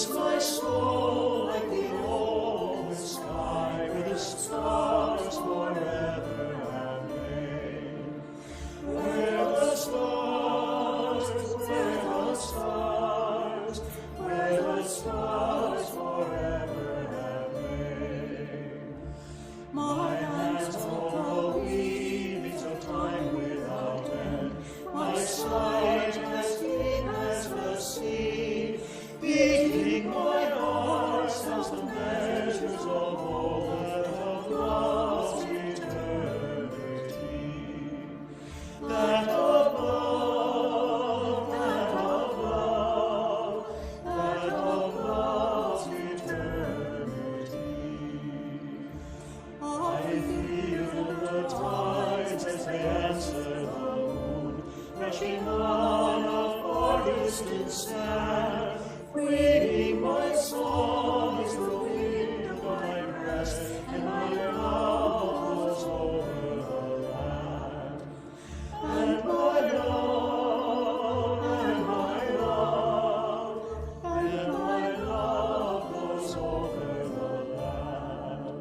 my soul like the open sky, where the stars forever have lain. Where the stars forever have lain. My hands hold the weavings of time without end, my sight as deep as the sea, beating my heart as the measures of all of love's eternity. That of love, that of love's eternity. I feel the tides as they answer the moon, rushing on a far distant sand, bringing my song is the wind of my breast, and my love was over the land. And my love, and my love, and my love goes over the land.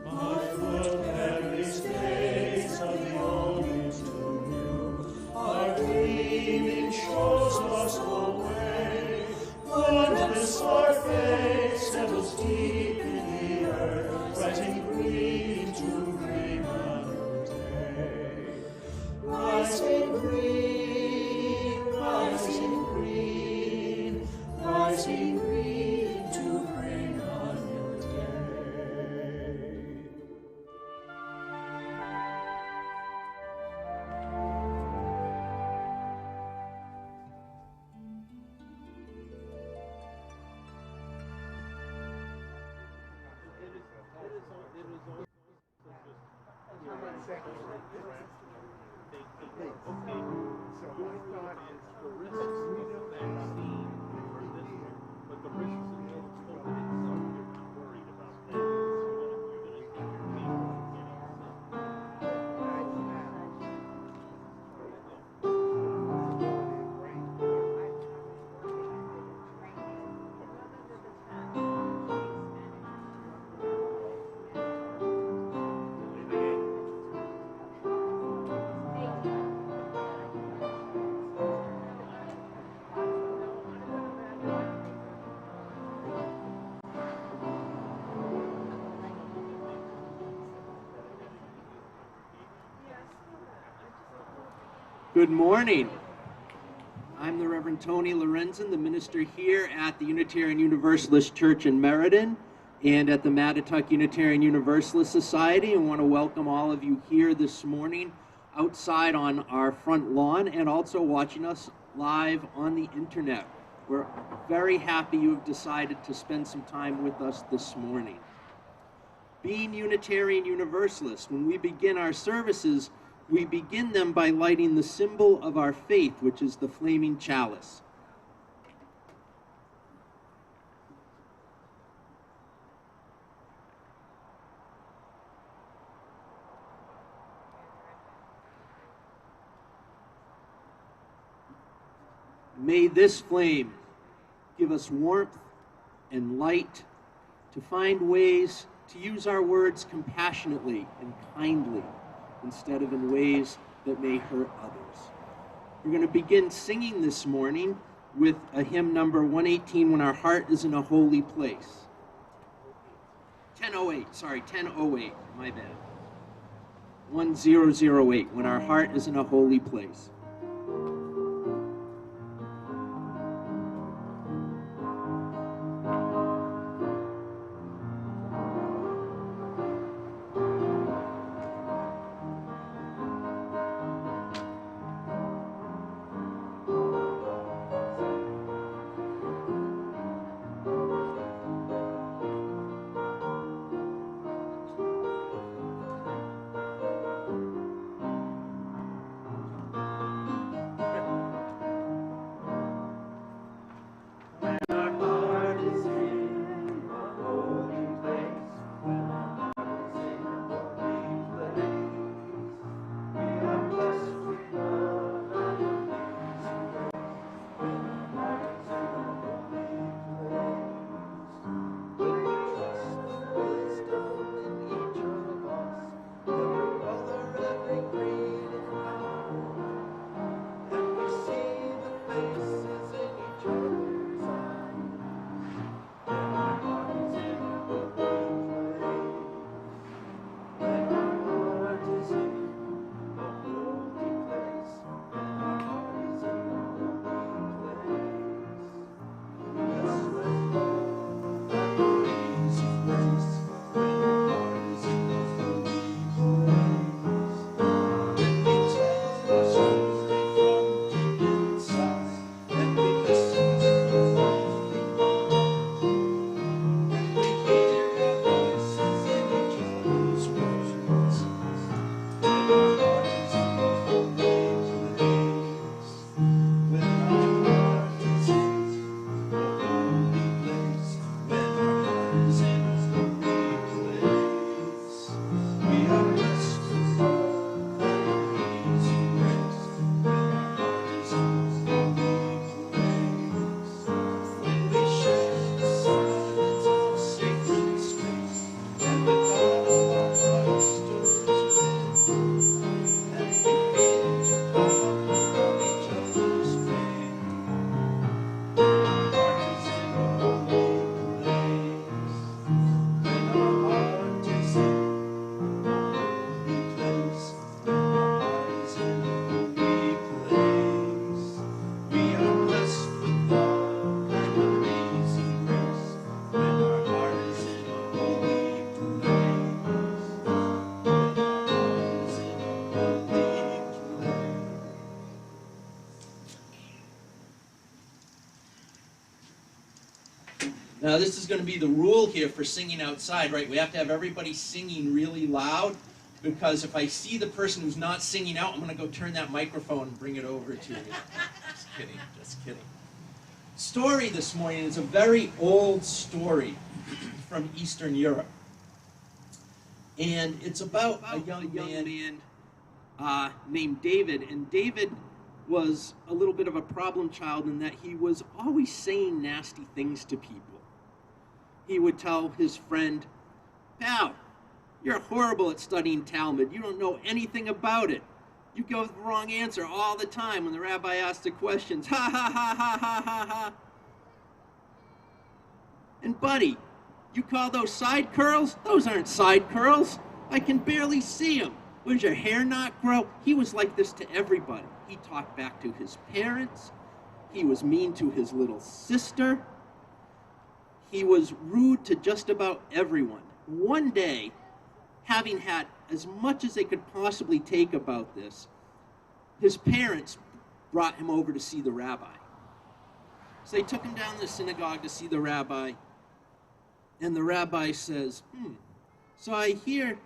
My foot carries days of the old into new, our gleaming shores us away. Wondrous our faith settles deep in the earth, rising green to bring a new day. Rising green, rising green, rising green to bring a new day. Good morning. I'm the Reverend Tony Lorenzen, the minister here at the Unitarian Universalist Church in Meriden and at the Mattituck Unitarian Universalist Society, and want to welcome all of you here this morning outside on our front lawn and also watching us live on the internet. We're very happy you have decided to spend some time with us this morning. Being Unitarian Universalists, when we begin our services, we begin them by lighting the symbol of our faith, which is the flaming chalice. May this flame give us warmth and light to find ways to use our words compassionately and kindly, instead of in ways that may hurt others. We're going to begin singing this morning with a hymn number 118, When Our Heart is in a Holy Place. 1008, my bad. 1008, When Our Heart is in a Holy Place. Now this is going to be the rule here for singing outside, right? We have to have everybody singing really loud, because if I see the person who's not singing out, I'm going to go turn that microphone and bring it over to you. Just kidding, just kidding. Story this morning is a very old story from Eastern Europe. And it's about a young man named David. And David was a little bit of a problem child in that he was always saying nasty things to people. He would tell his friend, "Pal, you're horrible at studying Talmud. You don't know anything about it. You go with the wrong answer all the time when the rabbi asks the questions. Ha ha ha ha ha ha ha. And buddy, you call those side curls? Those aren't side curls. I can barely see them. Does your hair not grow?" He was like this to everybody. He talked back to his parents. He was mean to his little sister. He was rude to just about everyone. One day, having had as much as they could possibly take about this, his parents brought him over to see the rabbi. So they took him down to the synagogue to see the rabbi, and the rabbi says, "So I hear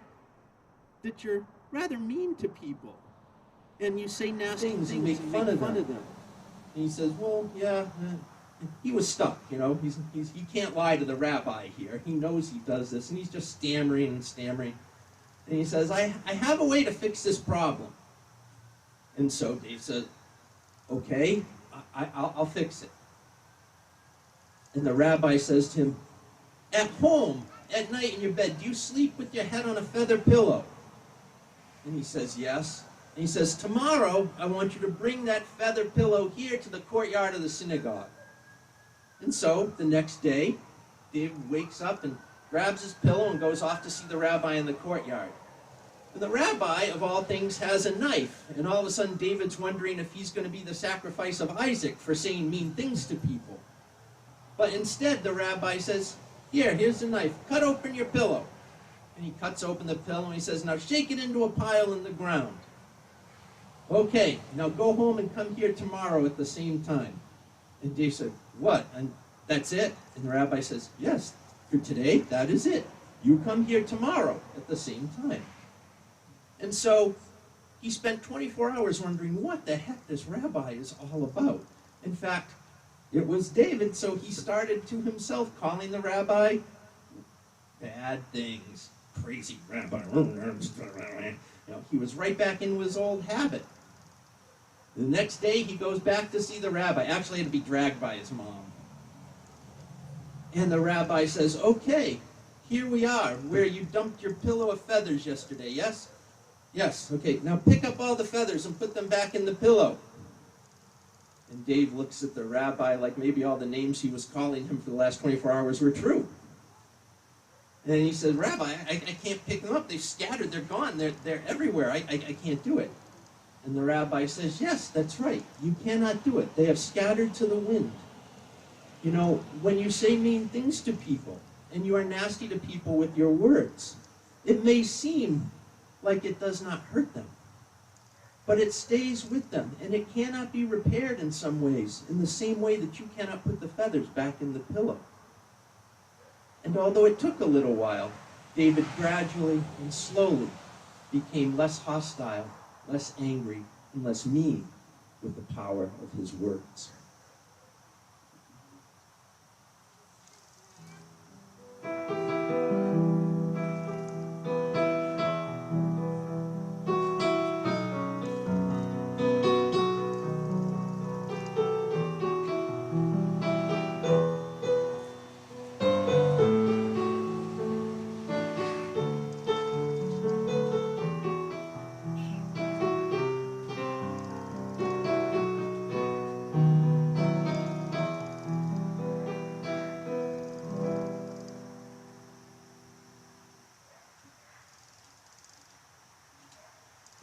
that you're rather mean to people, and you say nasty things and make fun of them." And he says, "Well, yeah." He was stuck, you know. He can't lie to the rabbi here. He knows he does this, and he's just stammering and stammering. And he says, I have a way to fix this problem. And so Dave says, "Okay, I'll fix it." And the rabbi says to him, "At home, at night in your bed, do you sleep with your head on a feather pillow?" And he says, "Yes." And he says, "Tomorrow, I want you to bring that feather pillow here to the courtyard of the synagogue." And so, the next day, David wakes up and grabs his pillow and goes off to see the rabbi in the courtyard. And the rabbi, of all things, has a knife. And all of a sudden, David's wondering if he's going to be the sacrifice of Isaac for saying mean things to people. But instead, the rabbi says, here's the knife. Cut open your pillow." And he cuts open the pillow and he says, "Now shake it into a pile in the ground. Okay, now go home and come here tomorrow at the same time." And Dave said, "What? And that's it?" And the rabbi says, "Yes, for today, that is it. You come here tomorrow at the same time." And so he spent 24 hours wondering what the heck this rabbi is all about. In fact, it was David, so he started to himself calling the rabbi bad things. Crazy rabbi. You know, he was right back into his old habit. The next day, he goes back to see the rabbi. Actually, he had to be dragged by his mom. And the rabbi says, "Okay, here we are, where you dumped your pillow of feathers yesterday, yes?" "Yes." "Okay, now pick up all the feathers and put them back in the pillow." And Dave looks at the rabbi like maybe all the names he was calling him for the last 24 hours were true. And he says, "Rabbi, I can't pick them up. They've scattered. They're gone. They're everywhere. I can't do it." And the rabbi says, "Yes, that's right. You cannot do it. They have scattered to the wind." You know, when you say mean things to people, and you are nasty to people with your words, it may seem like it does not hurt them, but it stays with them, and it cannot be repaired in some ways, in the same way that you cannot put the feathers back in the pillow. And although it took a little while, David gradually and slowly became less hostile, less angry, and less mean with the power of his words.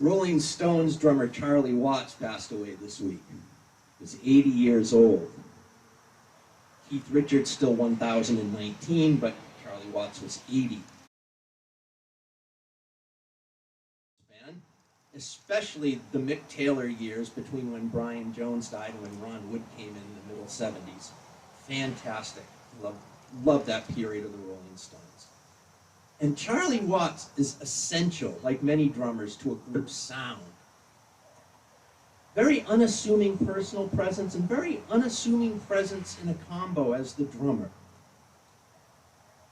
Rolling Stones drummer Charlie Watts passed away this week. He was 80 years old. Keith Richards still 1,019, but Charlie Watts was 80. Especially the Mick Taylor years between when Brian Jones died and when Ron Wood came in the middle 70s. Fantastic. love that period of the Rolling Stones. And Charlie Watts is essential, like many drummers, to a group's sound. Very unassuming personal presence and very unassuming presence in a combo as the drummer.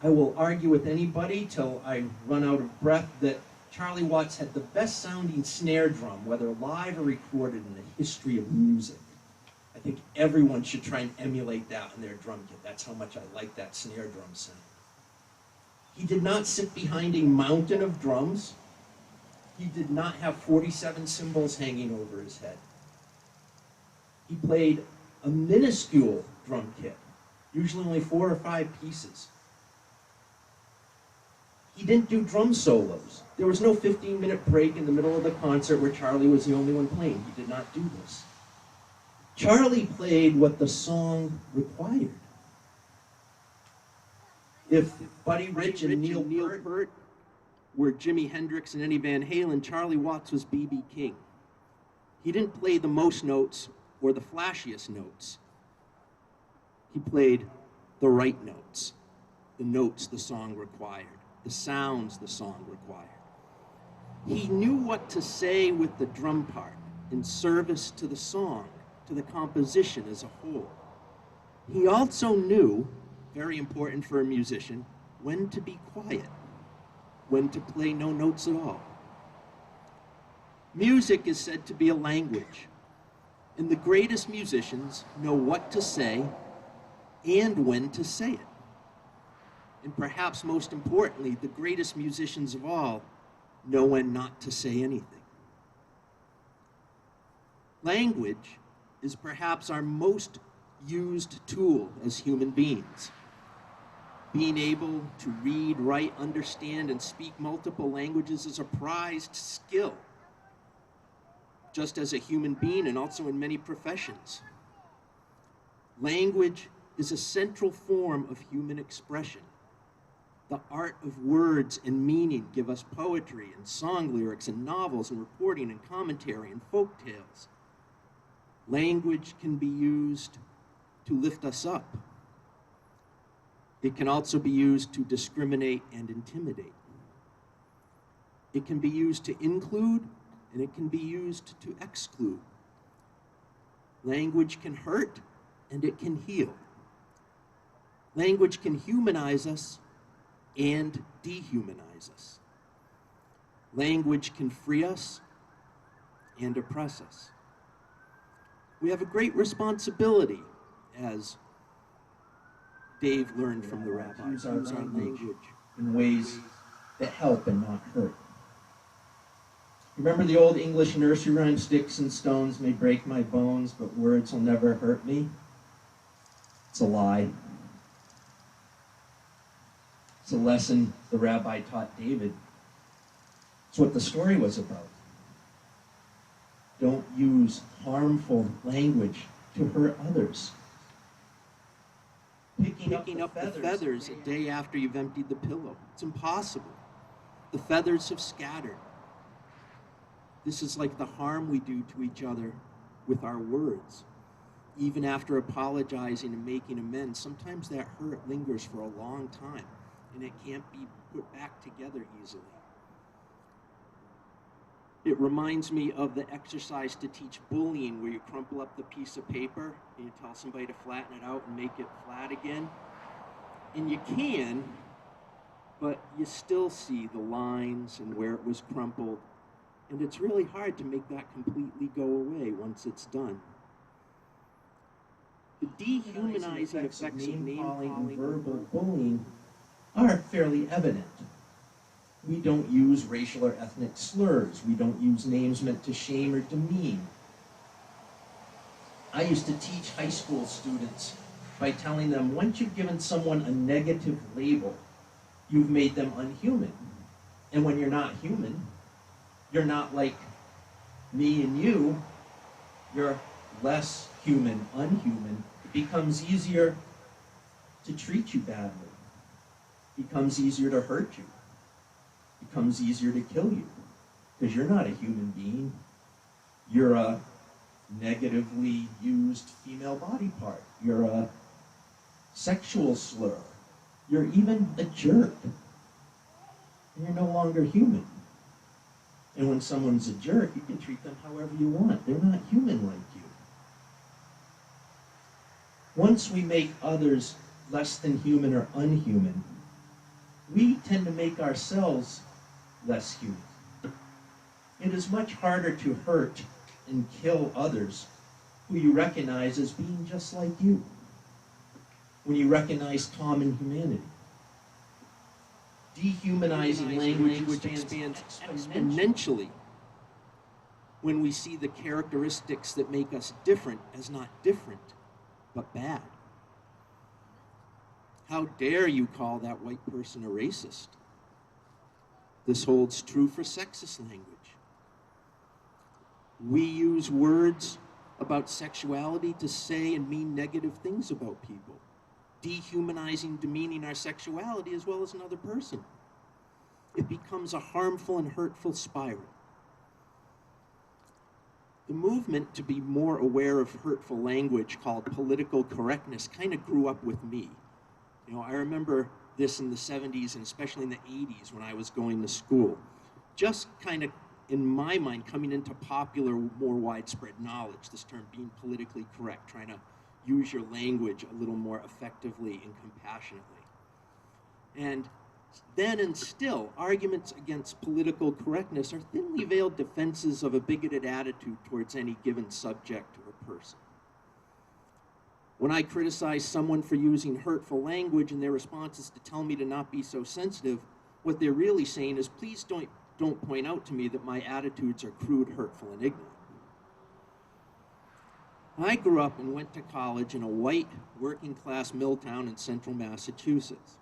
I will argue with anybody till I run out of breath that Charlie Watts had the best sounding snare drum, whether live or recorded, in the history of music. I think everyone should try and emulate that on their drum kit. That's how much I like that snare drum sound. He did not sit behind a mountain of drums. He did not have 47 cymbals hanging over his head. He played a minuscule drum kit, usually only 4 or 5 pieces. He didn't do drum solos. There was no 15-minute break in the middle of the concert where Charlie was the only one playing. He did not do this. Charlie played what the song required. If Buddy Rich and Neil Peart were Jimi Hendrix and Eddie Van Halen, Charlie Watts was B.B. King. He didn't play the most notes or the flashiest notes. He played the right notes, the notes the song required, the sounds the song required. He knew what to say with the drum part in service to the song, to the composition as a whole. He also knew, very important for a musician, when to be quiet, when to play no notes at all. Music is said to be a language, and the greatest musicians know what to say and when to say it. And perhaps most importantly, the greatest musicians of all know when not to say anything. Language is perhaps our most used tool as human beings. Being able to read, write, understand, and speak multiple languages is a prized skill, just as a human being and also in many professions. Language is a central form of human expression. The art of words and meaning give us poetry and song lyrics and novels and reporting and commentary and folk tales. Language can be used to lift us up. It can also be used to discriminate and intimidate. It can be used to include, and it can be used to exclude. Language can hurt, and it can heal. Language can humanize us and dehumanize us. Language can free us and oppress us. We have a great responsibility, as Dave learned from the rabbi, to use our language in ways that help and not hurt. Remember the old English nursery rhyme, sticks and stones may break my bones, but words will never hurt me? It's a lie. It's a lesson the rabbi taught David. It's what the story was about. Don't use harmful language to hurt others. Picking up the feathers a day after you've emptied the pillow. It's impossible. The feathers have scattered. This is like the harm we do to each other with our words. Even after apologizing and making amends, sometimes that hurt lingers for a long time, and it can't be put back together easily. It reminds me of the exercise to teach bullying, where you crumple up the piece of paper and you tell somebody to flatten it out and make it flat again. And you can, but you still see the lines and where it was crumpled. And it's really hard to make that completely go away once it's done. The dehumanizing effects of name-calling and verbal bullying are fairly evident. We don't use racial or ethnic slurs. We don't use names meant to shame or demean. I used to teach high school students by telling them, once you've given someone a negative label, you've made them unhuman. And when you're not human, you're not like me and you, you're less human, unhuman. It becomes easier to treat you badly. It becomes easier to hurt you. It becomes easier to kill you, because you're not a human being. You're a negatively used female body part. You're a sexual slur. You're even a jerk. And you're no longer human. And when someone's a jerk, you can treat them however you want. They're not human like you. Once we make others less than human or unhuman, we tend to make ourselves less human. It is much harder to hurt and kill others who you recognize as being just like you, when you recognize common humanity. Dehumanizing language expands exponentially when we see the characteristics that make us different as not different, but bad. How dare you call that white person a racist? This holds true for sexist language. We use words about sexuality to say and mean negative things about people, dehumanizing, demeaning our sexuality as well as another person. It becomes a harmful and hurtful spiral. The movement to be more aware of hurtful language called political correctness kind of grew up with me. You know, I remember this in the 70s and especially in the 80s when I was going to school. Just kind of, in my mind, coming into popular, more widespread knowledge, this term being politically correct, trying to use your language a little more effectively and compassionately. And then and still, arguments against political correctness are thinly veiled defenses of a bigoted attitude towards any given subject or person. When I criticize someone for using hurtful language and their response is to tell me to not be so sensitive, what they're really saying is, please don't point out to me that my attitudes are crude, hurtful, and ignorant. I grew up and went to college in a white, working-class mill town in central Massachusetts.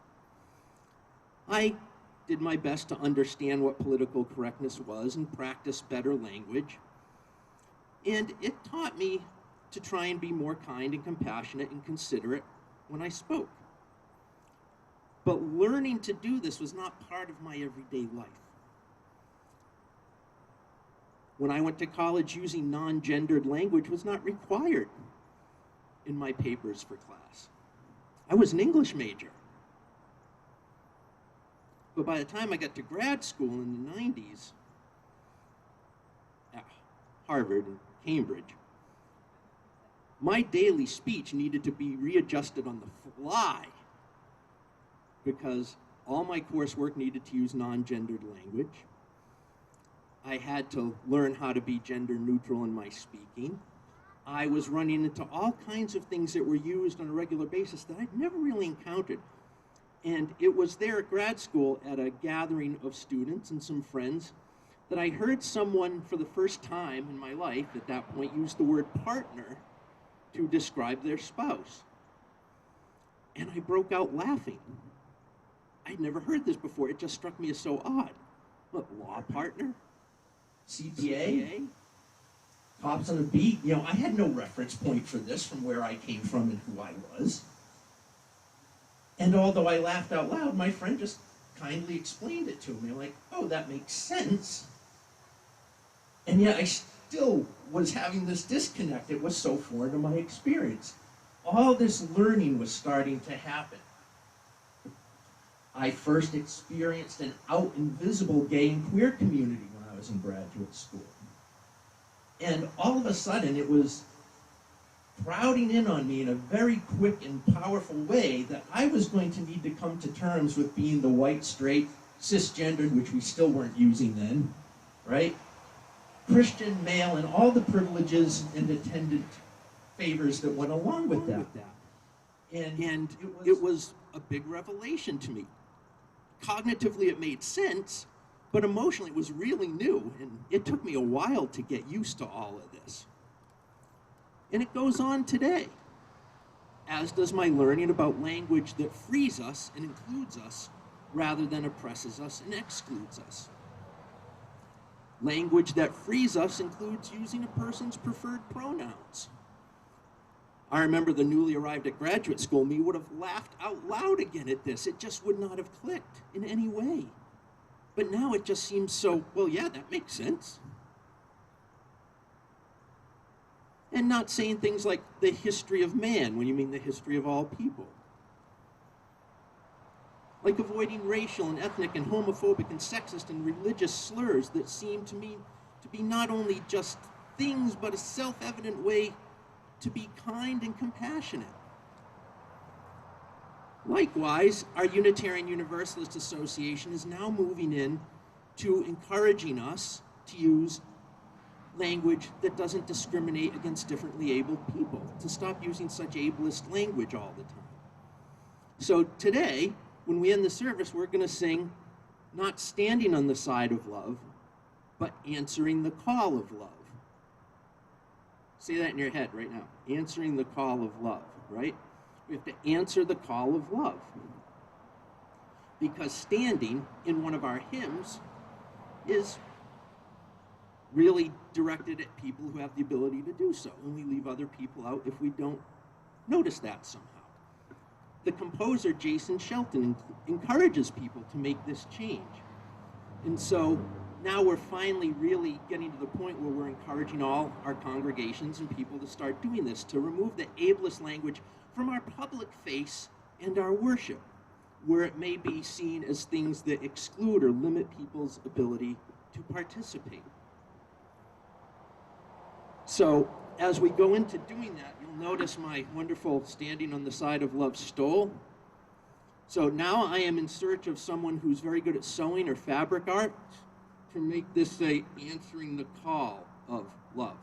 I did my best to understand what political correctness was and practice better language. And it taught me to try and be more kind and compassionate and considerate when I spoke. But learning to do this was not part of my everyday life. When I went to college, using non-gendered language was not required in my papers for class. I was an English major. But by the time I got to grad school in the 90s, at Harvard and Cambridge, my daily speech needed to be readjusted on the fly because all my coursework needed to use non-gendered language. I had to learn how to be gender neutral in my speaking. I was running into all kinds of things that were used on a regular basis that I'd never really encountered. And it was there at grad school at a gathering of students and some friends that I heard someone for the first time in my life at that point use the word partner to describe their spouse. And I broke out laughing. I'd never heard this before. It just struck me as so odd. What, law partner? CPA? Cops on the beat? You know, I had no reference point for this from where I came from and who I was. And although I laughed out loud, my friend just kindly explained it to me. I'm like, oh, that makes sense. And yet I still was having this disconnect. It was so foreign to my experience. All this learning was starting to happen. I first experienced an out and visible gay and queer community when I was in graduate school. And all of a sudden, it was crowding in on me in a very quick and powerful way that I was going to need to come to terms with being the white, straight, cisgendered, which we still weren't using then, right? Christian male and all the privileges and attendant favors that went along with that. And it was a big revelation to me. Cognitively, it made sense, but emotionally, it was really new, and it took me a while to get used to all of this. And it goes on today, as does my learning about language that frees us and includes us rather than oppresses us and excludes us. Language that frees us includes using a person's preferred pronouns. I remember the newly arrived at graduate school me would have laughed out loud again at this. It just would not have clicked in any way. But now it just seems so, well, yeah, that makes sense. And not saying things like the history of man when you mean the history of all people. like avoiding racial and ethnic and homophobic and sexist and religious slurs that seem to me to be not only just things, but a self-evident way to be kind and compassionate. Likewise, our Unitarian Universalist Association is now moving in to encouraging us to use language that doesn't discriminate against differently abled people, to stop using such ableist language all the time. So today, when we end the service, we're going to sing not standing on the side of love, but answering the call of love. Say that in your head right now. Answering the call of love, right? We have to answer the call of love. Because standing in one of our hymns is really directed at people who have the ability to do so, and we leave other people out if we don't notice that somehow. The composer, Jason Shelton, encourages people to make this change. And so now we're finally really getting to the point where we're encouraging all our congregations and people to start doing this, to remove the ableist language from our public face and our worship, where it may be seen as things that exclude or limit people's ability to participate. So as we go into doing that, you'll notice my wonderful standing on the side of love stole. So now I am in search of someone who's very good at sewing or fabric art to make this say answering the call of love.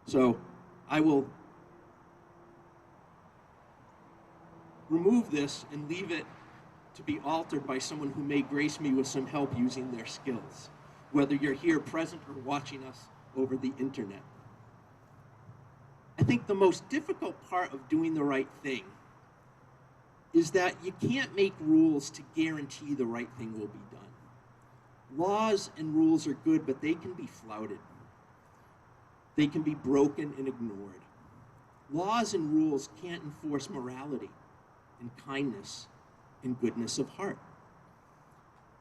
So I will remove this and leave it to be altered by someone who may grace me with some help using their skills, whether you're here present or watching us over the internet. I think the most difficult part of doing the right thing is that you can't make rules to guarantee the right thing will be done. Laws and rules are good, but they can be flouted. They can be broken and ignored. Laws and rules can't enforce morality and kindness and goodness of heart.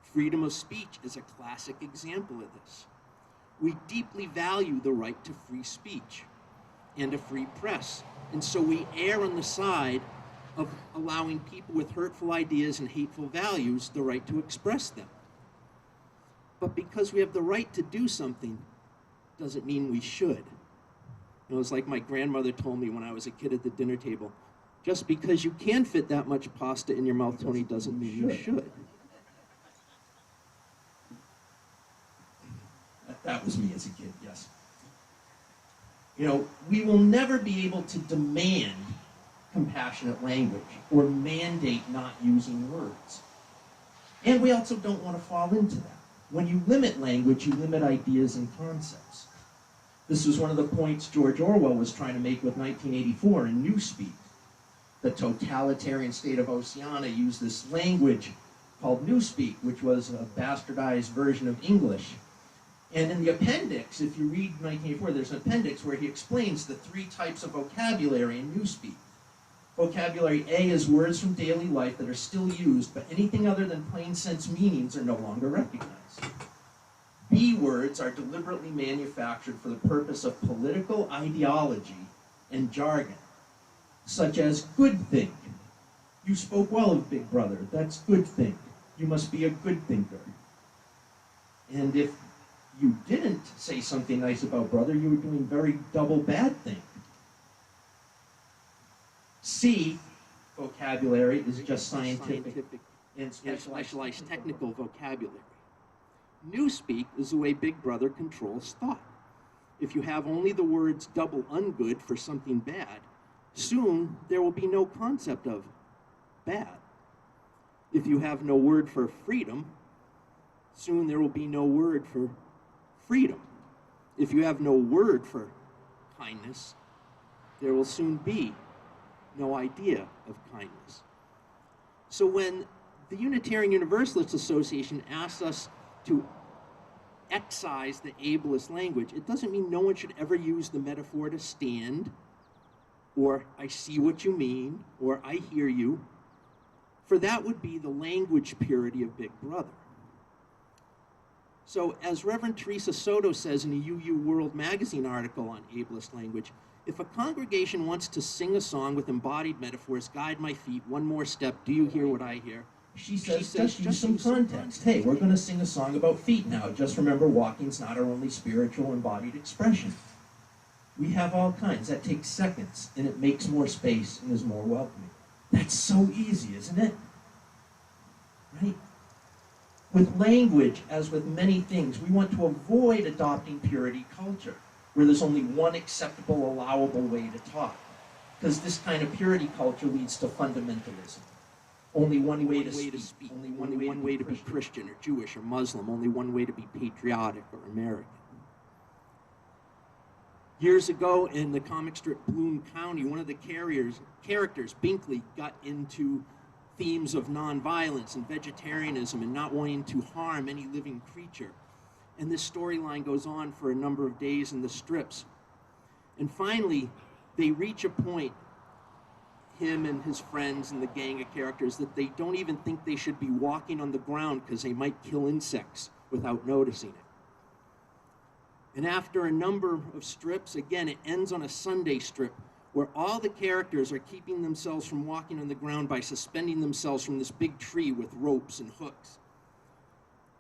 Freedom of speech is a classic example of this. We deeply value the right to free speech and a free press, and so we err on the side of allowing people with hurtful ideas and hateful values the right to express them. But because we have the right to do something doesn't mean we should. It was like my grandmother told me when I was a kid at the dinner table, just because you can fit that much pasta in your mouth, Tony, doesn't mean you should. That was me as a kid, yes. You know, we will never be able to demand compassionate language or mandate not using words. And we also don't want to fall into that. When you limit language, you limit ideas and concepts. This was one of the points George Orwell was trying to make with 1984 in Newspeak. The totalitarian state of Oceania used this language called Newspeak, which was a bastardized version of English. And in the appendix, if you read 1984, there's an appendix where he explains the 3 types of vocabulary in Newspeak. Vocabulary A is words from daily life that are still used, but anything other than plain sense meanings are no longer recognized. B words are deliberately manufactured for the purpose of political ideology and jargon, such as good think. You spoke well of Big Brother. That's good think. You must be a good thinker. And if you didn't say something nice about brother, you were doing very double bad think. C vocabulary is just scientific and specialized technical vocabulary. Newspeak is the way Big Brother controls thought. If you have only the words double ungood for something bad, soon there will be no concept of bad. If you have no word for freedom, soon there will be no word for freedom. If you have no word for kindness, there will soon be no idea of kindness. So when the Unitarian Universalist Association asks us to excise the ableist language, it doesn't mean no one should ever use the metaphor to stand, or I see what you mean, or I hear you, for that would be the language purity of Big Brother. So as Reverend Teresa Soto says in a UU World magazine article on ableist language, if a congregation wants to sing a song with embodied metaphors, guide my feet, one more step, do you hear what I hear? She says, just use some context. Hey, we're going to sing a song about feet now. Just remember, walking's not our only spiritual embodied expression. We have all kinds. That takes seconds, and it makes more space and is more welcoming. That's so easy, isn't it? Right? With language, as with many things, we want to avoid adopting purity culture, where there's only one acceptable, allowable way to talk. Because this kind of purity culture leads to fundamentalism. Only one way to speak, only one way to be Christian or Jewish or Muslim, only one way to be patriotic or American. Years ago in the comic strip Bloom County, one of the characters, Binkley, got into themes of nonviolence and vegetarianism and not wanting to harm any living creature. And this storyline goes on for a number of days in the strips. And finally, they reach a point, him and his friends and the gang of characters, that they don't even think they should be walking on the ground because they might kill insects without noticing it. And after a number of strips, again, it ends on a Sunday strip where all the characters are keeping themselves from walking on the ground by suspending themselves from this big tree with ropes and hooks.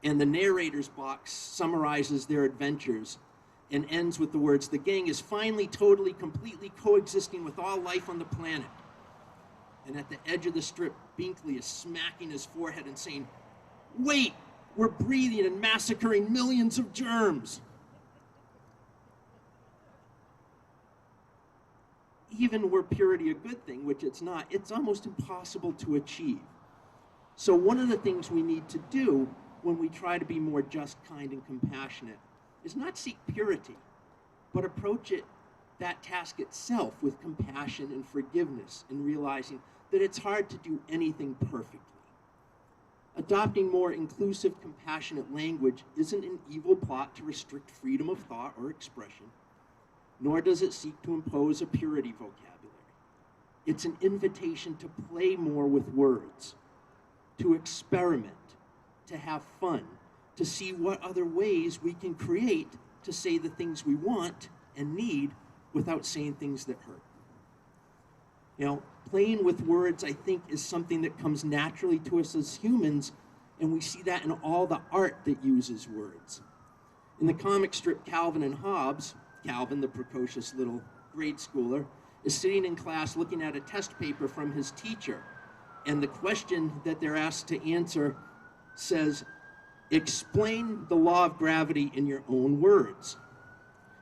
And the narrator's box summarizes their adventures and ends with the words, "The gang is finally, totally, completely coexisting with all life on the planet." And at the edge of the strip, Binkley is smacking his forehead and saying, "Wait, we're breathing and massacring millions of germs." Even were purity a good thing, which it's not, it's almost impossible to achieve. So one of the things we need to do when we try to be more just, kind, and compassionate is not seek purity, but approach that task itself with compassion and forgiveness, and realizing that it's hard to do anything perfectly. Adopting more inclusive, compassionate language isn't an evil plot to restrict freedom of thought or expression, nor does it seek to impose a purity vocabulary. It's an invitation to play more with words, to experiment, to have fun, to see what other ways we can create to say the things we want and need without saying things that hurt. You know, playing with words, I think, is something that comes naturally to us as humans, and we see that in all the art that uses words. In the comic strip Calvin and Hobbes, Calvin, the precocious little grade schooler, is sitting in class looking at a test paper from his teacher, and the question that they're asked to answer says, "Explain the law of gravity in your own words."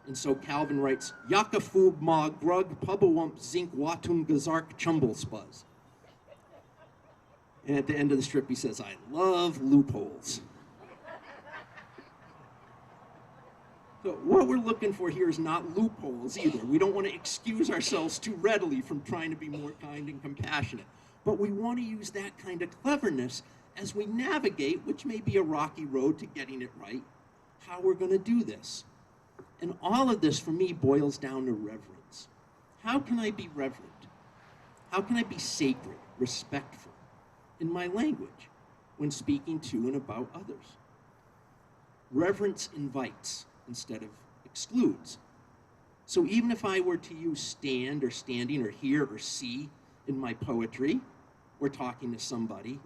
And so Calvin writes, "Yakafub ma grug pubawump zink watum gazark chumblespuzz." And at the end of the strip he says, "I love loopholes." So what we're looking for here is not loopholes either. We don't want to excuse ourselves too readily from trying to be more kind and compassionate. But we want to use that kind of cleverness as we navigate, which may be a rocky road to getting it right, how we're going to do this. And all of this, for me, boils down to reverence. How can I be reverent? How can I be sacred, respectful in my language when speaking to and about others? Reverence invites instead of excludes. So even if I were to use stand or standing or hear or see in my poetry or talking to somebody,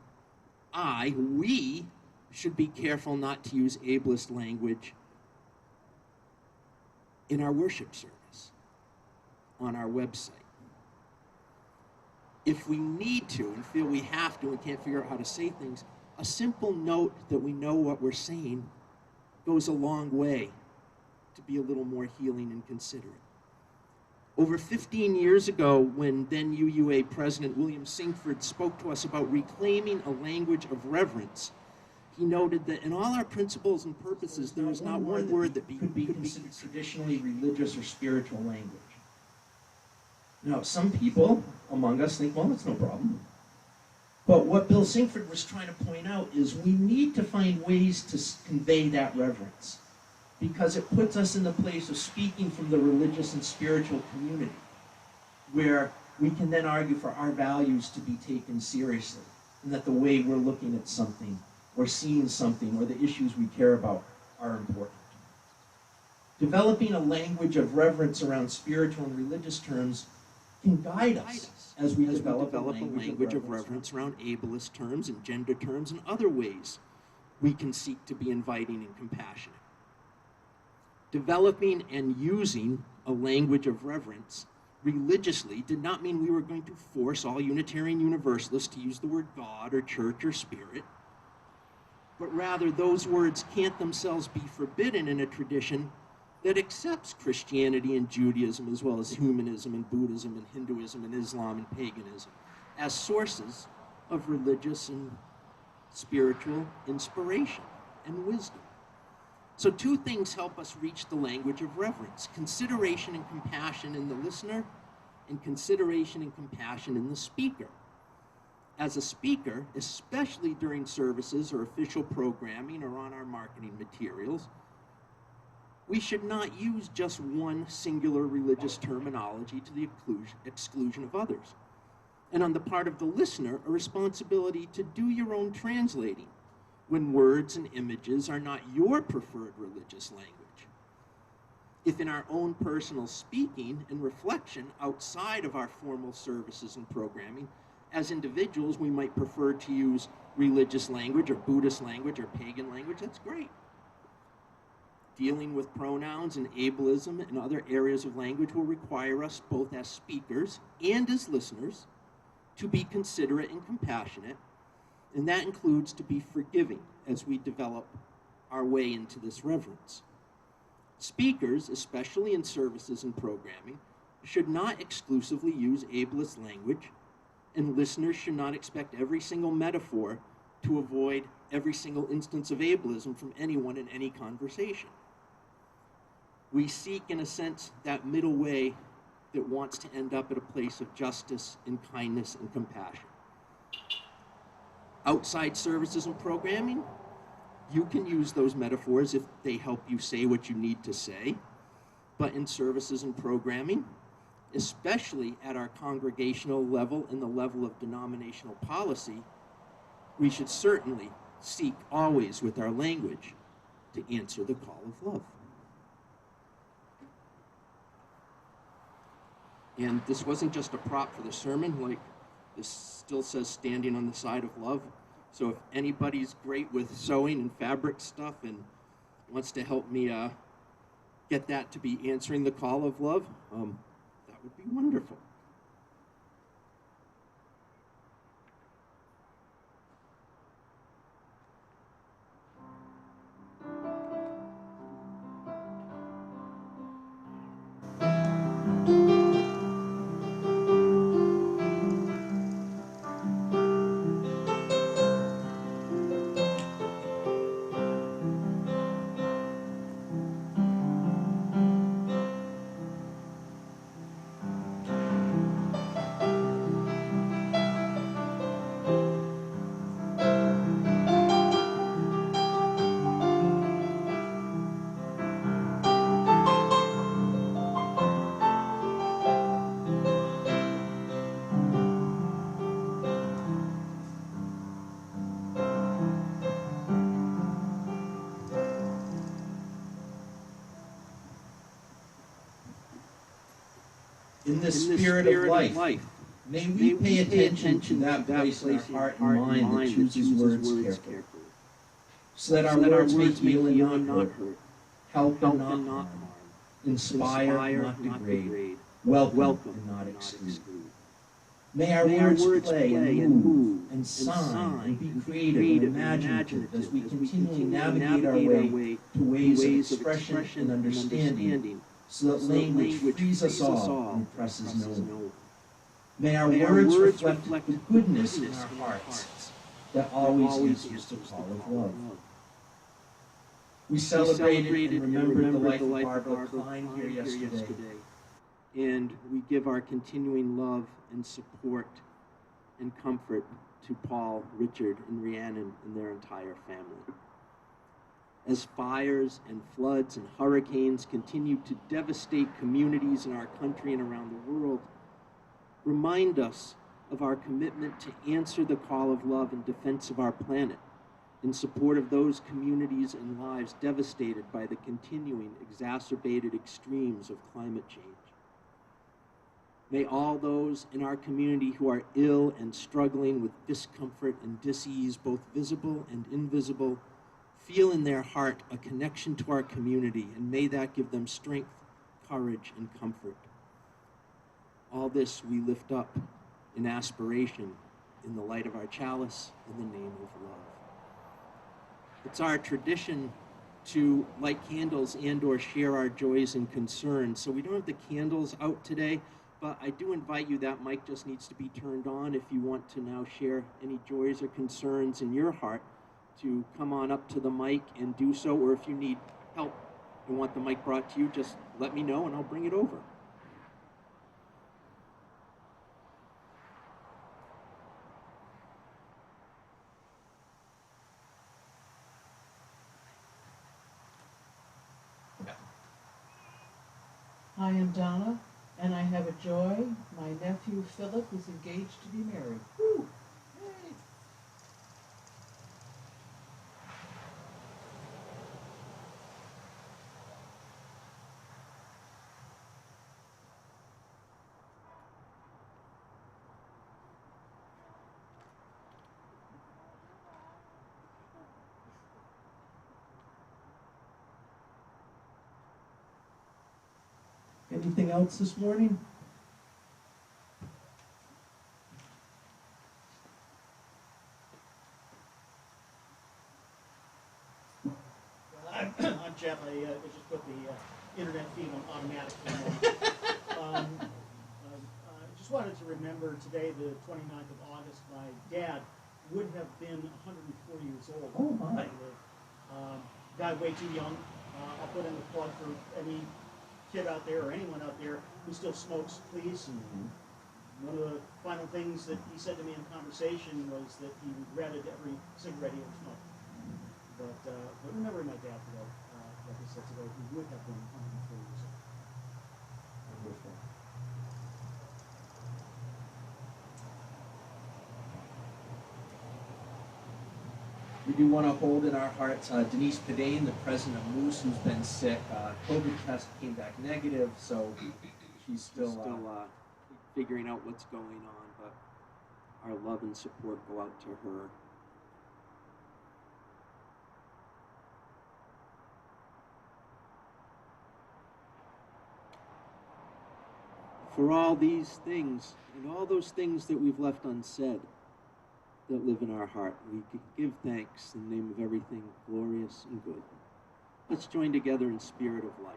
we should be careful not to use ableist language in our worship service, on our website. If we need to and feel we have to and can't figure out how to say things, a simple note that we know what we're saying goes a long way to be a little more healing and considerate. Over 15 years ago, when then UUA President William Singford spoke to us about reclaiming a language of reverence, he noted that in all our principles and purposes, there is not one word that could be considered traditionally religious or spiritual language. Now, some people among us think, well, that's no problem. But what Bill Singford was trying to point out is we need to find ways to convey that reverence, because it puts us in the place of speaking from the religious and spiritual community, where we can then argue for our values to be taken seriously, and that the way we're looking at something, or seeing something, or the issues we care about are important. Developing a language of reverence around spiritual and religious terms can guide us as we develop a language of reverence around ableist terms and gender terms and other ways we can seek to be inviting and compassionate. Developing and using a language of reverence religiously did not mean we were going to force all Unitarian Universalists to use the word God or church or spirit, but rather those words can't themselves be forbidden in a tradition that accepts Christianity and Judaism, as well as humanism and Buddhism and Hinduism and Islam and paganism, as sources of religious and spiritual inspiration and wisdom. So two things help us reach the language of reverence: consideration and compassion in the listener, and consideration and compassion in the speaker. As a speaker, especially during services or official programming or on our marketing materials, we should not use just one singular religious terminology to the exclusion of others. And on the part of the listener, a responsibility to do your own translating when words and images are not your preferred religious language. If in our own personal speaking and reflection outside of our formal services and programming, as individuals we might prefer to use religious language or Buddhist language or pagan language, that's great. Dealing with pronouns and ableism and other areas of language will require us, both as speakers and as listeners, to be considerate and compassionate, and that includes to be forgiving as we develop our way into this reverence. Speakers, especially in services and programming, should not exclusively use ableist language, and listeners should not expect every single metaphor to avoid every single instance of ableism from anyone in any conversation. We seek, in a sense, that middle way that wants to end up at a place of justice and kindness and compassion. Outside services and programming, you can use those metaphors if they help you say what you need to say. But in services and programming, especially at our congregational level and the level of denominational policy, we should certainly seek always with our language to answer the call of love. And this wasn't just a prop for the sermon, like this still says standing on the side of love. So if anybody's great with sewing and fabric stuff and wants to help me get that to be answering the call of love, that would be wonderful. In the spirit of life, may we pay attention to that place in our heart and mind that chooses words carefully, so that our words may heal and not hurt, help and not harm, inspire and not degrade, welcome and not exclude. May our words play and move and sign and be creative and imaginative as we continually navigate our way to ways of expression and understanding, so that language frees us all and presses no one. May our words reflect the goodness in our hearts that always answers the call of love. We celebrated and remembered the life of Barbara Klein here yesterday, and we give our continuing love and support and comfort to Paul, Richard, and Rhiannon and their entire family. As fires and floods and hurricanes continue to devastate communities in our country and around the world, remind us of our commitment to answer the call of love in defense of our planet, in support of those communities and lives devastated by the continuing exacerbated extremes of climate change. May all those in our community who are ill and struggling with discomfort and dis-ease, both visible and invisible, feel in their heart a connection to our community, and may that give them strength, courage, and comfort. All this we lift up in aspiration in the light of our chalice in the name of love. It's our tradition to light candles and or share our joys and concerns. So we don't have the candles out today, but I do invite you, that mic just needs to be turned on if you want to now share any joys or concerns in your heart, to come on up to the mic and do so, or if you need help and want the mic brought to you, just let me know and I'll bring it over. I am Donna, and I have a joy. My nephew Philip is engaged to be married. Woo! Yay. Anything else this morning? I'm Jeff. I just put the internet feed on automatic for a moment. I just wanted to remember today, the 29th of August, my dad would have been 104 years old. Oh, my. Died way too young. I'll put in the plug for any kid out there or anyone out there who still smokes, please. One of the final things that he said to me in conversation was that he regretted every cigarette he ever smoked. But remembering my dad today, like I said today, he would have been 104 years old. Wonderful. We do want to hold in our hearts Denise Padane, the president of Moose, who's been sick. COVID test came back negative, so she's still figuring out what's going on, but our love and support go out to her. For all these things, and all those things that we've left unsaid, that live in our heart, we give thanks in the name of everything glorious and good. Let's join together in spirit of life.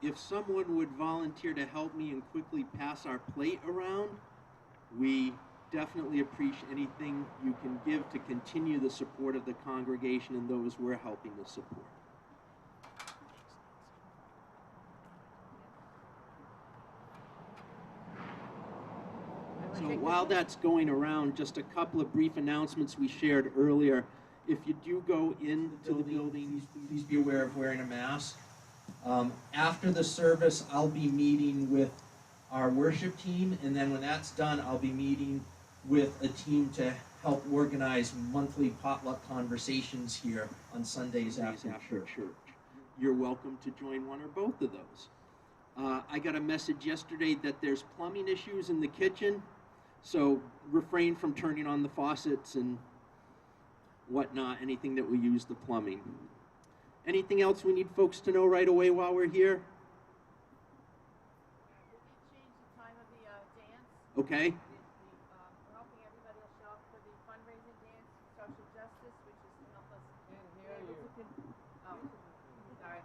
If someone would volunteer to help me and quickly pass our plate around, we definitely appreciate anything you can give to continue the support of the congregation and those we're helping to support. So while that's going around, just a couple of brief announcements we shared earlier. If you do go into the building, please be aware of wearing a mask. After the service, I'll be meeting with our worship team, and then when that's done, I'll be meeting with a team to help organize monthly potluck conversations here on Sundays after church. You're welcome to join one or both of those. I got a message yesterday that there's plumbing issues in the kitchen, so refrain from turning on the faucets and whatnot, anything that we use the plumbing. Anything else we need folks to know right away while we're here? We did change the time of the dance. Okay. We're hoping everybody will show up for the fundraising dance, social justice, which is to help us. Sorry.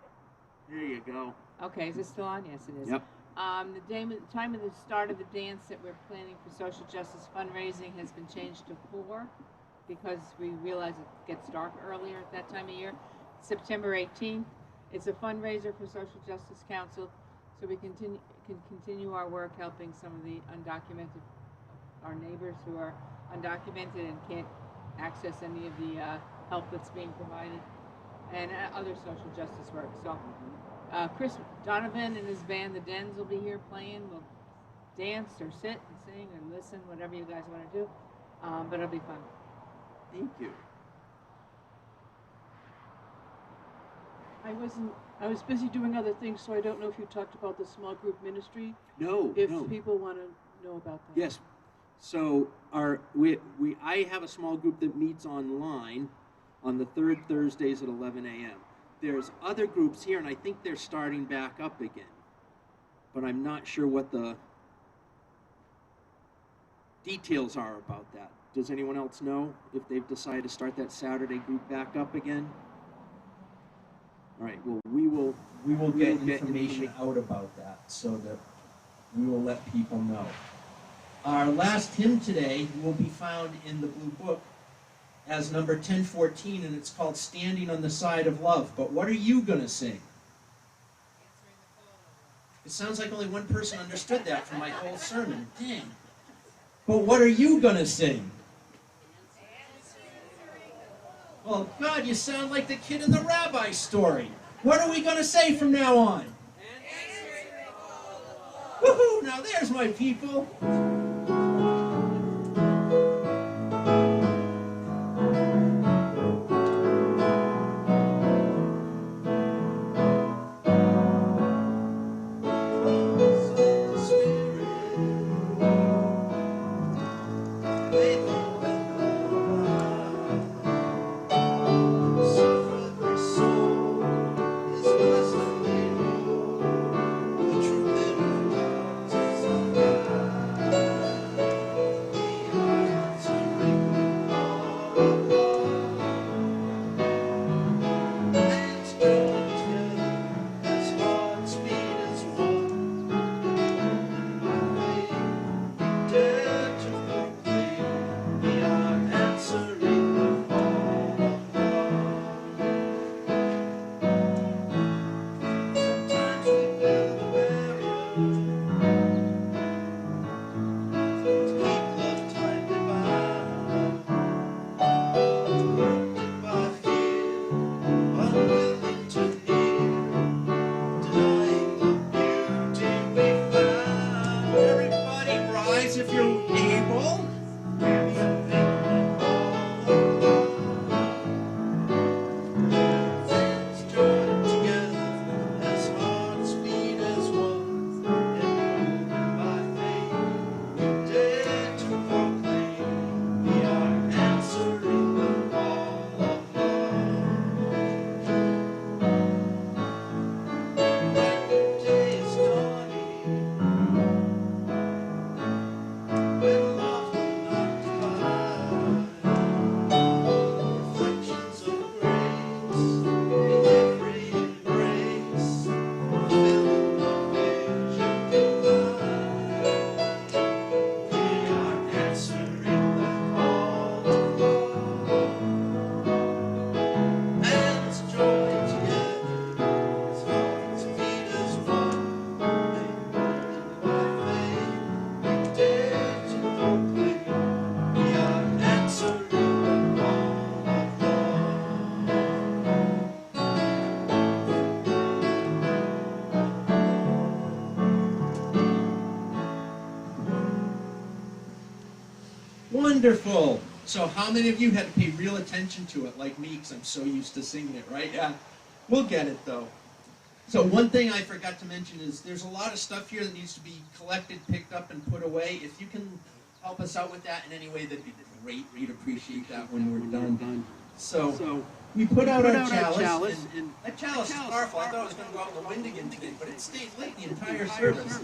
There you go. Okay, is it still on? Yes, it is. Yep. The time of the start of the dance that we're planning for social justice fundraising has been changed to 4 because we realize it gets dark earlier at that time of year. September 18th. It's a fundraiser for Social Justice Council, so we can continue our work helping some of the undocumented, our neighbors who are undocumented and can't access any of the help that's being provided, and other social justice work. So Chris Donovan and his band, the Dens, will be here playing. We'll dance or sit and sing or listen, whatever you guys want to do, but it'll be fun. Thank you. I was busy doing other things, so I don't know if you talked about the small group ministry. No. If people want to know about that. Yes. So I have a small group that meets online on the third Thursdays at 11 a.m. There's other groups here, and I think they're starting back up again. But I'm not sure what the details are about that. Does anyone else know if they've decided to start that Saturday group back up again? All right, well, we will get information out about that so that we will let people know. Our last hymn today will be found in the Blue Book as number 1014, and it's called Standing on the Side of Love. But what are you going to sing? It sounds like only one person understood that from my whole sermon. Dang. But what are you going to sing? Well, God, you sound like the kid in the rabbi story. What are we going to say from now on? Woohoo! Now there's my people. Wonderful. So how many of you had to pay real attention to it, like me, because I'm so used to singing it, right? Yeah, we'll get it, though. So one thing I forgot to mention is there's a lot of stuff here that needs to be collected, picked up, and put away. If you can help us out with that in any way, that'd be great. We'd appreciate that when we're done. So we put out our chalice, and that chalice is powerful. I thought it was going to go out in the wind again today, but it stayed lit the entire service.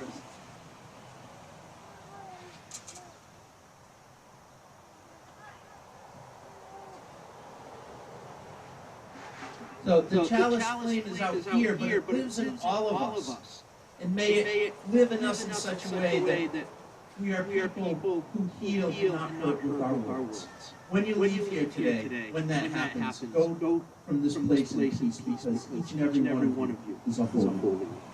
So the chalice flame is out here, but it lives in all of us. And may it live in us in such a way that we are people who heal and not hurt with our words. When you leave here today, when that happens, go from this place in peace, because each and every one of you is a holy one.